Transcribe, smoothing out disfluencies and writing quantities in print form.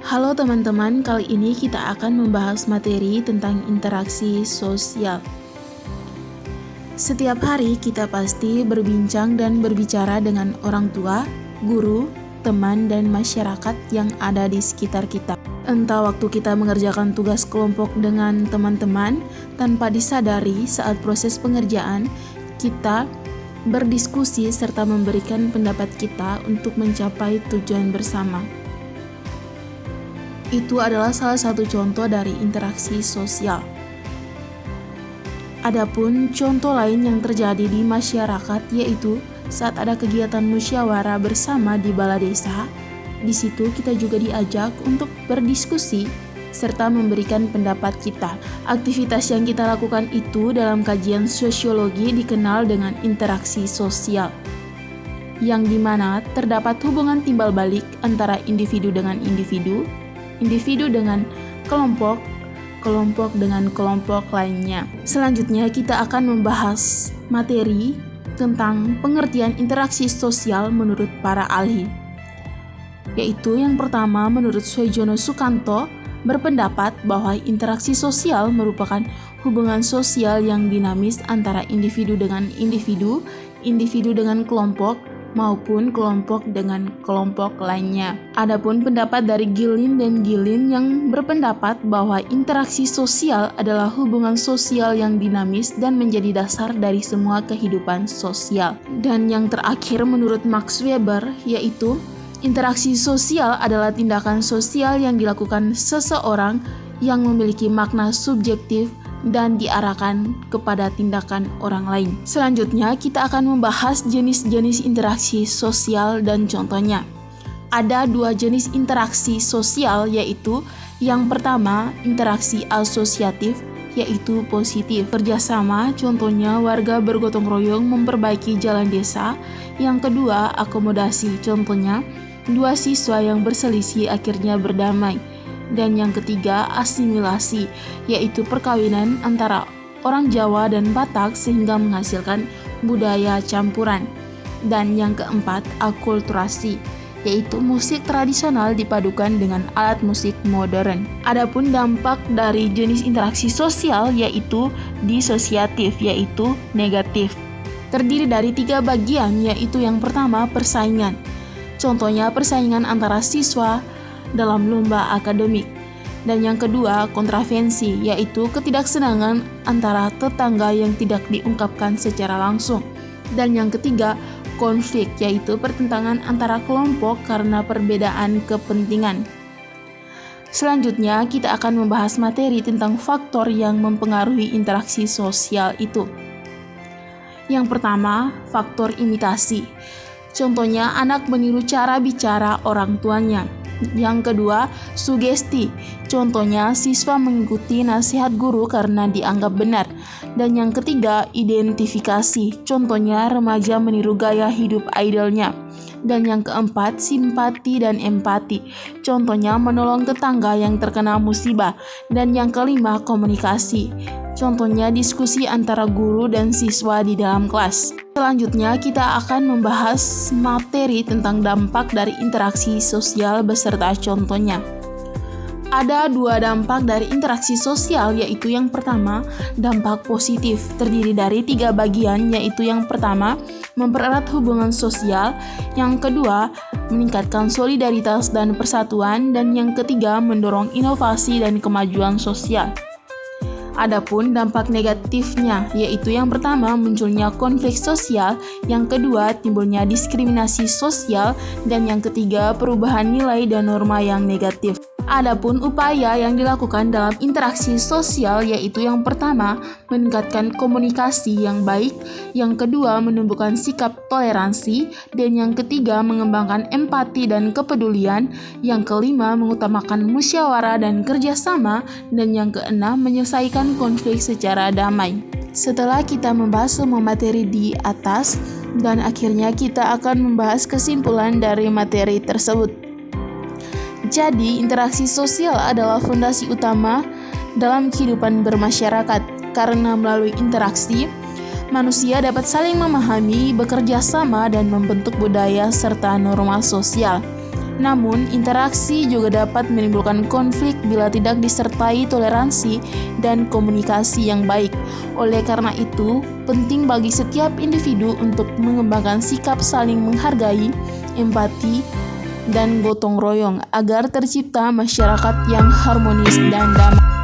Halo teman-teman, kali ini kita akan membahas materi tentang interaksi sosial. Setiap hari kita pasti berbincang dan berbicara dengan orang tua, guru, teman, dan masyarakat yang ada di sekitar kita. Entah waktu kita mengerjakan tugas kelompok dengan teman-teman, tanpa disadari saat proses pengerjaan, kita berdiskusi serta memberikan pendapat kita untuk mencapai tujuan bersama. Itu adalah salah satu contoh dari interaksi sosial. Adapun contoh lain yang terjadi di masyarakat yaitu saat ada kegiatan musyawarah bersama di balai desa, di situ kita juga diajak untuk berdiskusi serta memberikan pendapat kita. Aktivitas yang kita lakukan itu dalam kajian sosiologi dikenal dengan interaksi sosial, yang dimana terdapat hubungan timbal balik antara individu dengan individu dengan kelompok, kelompok dengan kelompok lainnya. Selanjutnya kita akan membahas materi tentang pengertian interaksi sosial menurut para ahli. Yaitu yang pertama, menurut Soejono Sukanto, berpendapat bahwa interaksi sosial merupakan hubungan sosial yang dinamis antara individu dengan individu dengan kelompok, maupun kelompok dengan kelompok lainnya. Adapun pendapat dari Gilin dan Gilin yang berpendapat bahwa interaksi sosial adalah hubungan sosial yang dinamis dan menjadi dasar dari semua kehidupan sosial. Dan yang terakhir menurut Max Weber yaitu interaksi sosial adalah tindakan sosial yang dilakukan seseorang yang memiliki makna subjektif dan diarahkan kepada tindakan orang lain. Selanjutnya kita akan membahas jenis-jenis interaksi sosial dan contohnya. Ada dua jenis interaksi sosial yaitu yang pertama interaksi asosiatif yaitu positif. Kerjasama, contohnya warga bergotong royong memperbaiki jalan desa. Yang kedua akomodasi, contohnya dua siswa yang berselisih akhirnya berdamai. Dan yang ketiga asimilasi, yaitu perkawinan antara orang Jawa dan Batak sehingga menghasilkan budaya campuran. Dan yang keempat akulturasi, yaitu musik tradisional dipadukan dengan alat musik modern. Adapun dampak dari jenis interaksi sosial yaitu disosiatif, yaitu negatif. Terdiri dari 3 bagian, yaitu yang pertama persaingan. Contohnya persaingan antara siswa dalam lomba akademik. Dan yang kedua kontravensi, yaitu ketidaksenangan antara tetangga yang tidak diungkapkan secara langsung. Dan yang ketiga konflik, yaitu pertentangan antara kelompok karena perbedaan kepentingan. Selanjutnya kita akan membahas materi tentang faktor yang mempengaruhi interaksi sosial itu. Yang pertama, faktor imitasi. Contohnya anak meniru cara bicara orang tuanya. Yang kedua, sugesti. Contohnya siswa mengikuti nasihat guru karena dianggap benar. Dan yang ketiga, identifikasi. Contohnya remaja meniru gaya hidup idolnya. Dan yang keempat, simpati dan empati. Contohnya menolong tetangga yang terkena musibah. Dan yang kelima, komunikasi. Contohnya diskusi antara guru dan siswa di dalam kelas. Selanjutnya kita akan membahas materi tentang dampak dari interaksi sosial beserta contohnya. Ada 2 dampak dari interaksi sosial, yaitu yang pertama dampak positif, terdiri dari 3 bagian, yaitu yang pertama mempererat hubungan sosial, yang kedua meningkatkan solidaritas dan persatuan, dan yang ketiga mendorong inovasi dan kemajuan sosial. Adapun dampak negatifnya, yaitu yang pertama munculnya konflik sosial, yang kedua timbulnya diskriminasi sosial, dan yang ketiga perubahan nilai dan norma yang negatif. Adapun upaya yang dilakukan dalam interaksi sosial yaitu yang pertama meningkatkan komunikasi yang baik, yang kedua menumbuhkan sikap toleransi, dan yang ketiga mengembangkan empati dan kepedulian, yang kelima mengutamakan musyawarah dan kerjasama, dan yang keenam menyelesaikan konflik secara damai. Setelah kita membahas semua materi di atas, dan akhirnya kita akan membahas kesimpulan dari materi tersebut. Jadi, interaksi sosial adalah fondasi utama dalam kehidupan bermasyarakat, karena melalui interaksi, manusia dapat saling memahami, bekerja sama, dan membentuk budaya serta norma sosial. Namun, interaksi juga dapat menimbulkan konflik bila tidak disertai toleransi dan komunikasi yang baik. Oleh karena itu, penting bagi setiap individu untuk mengembangkan sikap saling menghargai, empati, dan gotong royong agar tercipta masyarakat yang harmonis dan damai.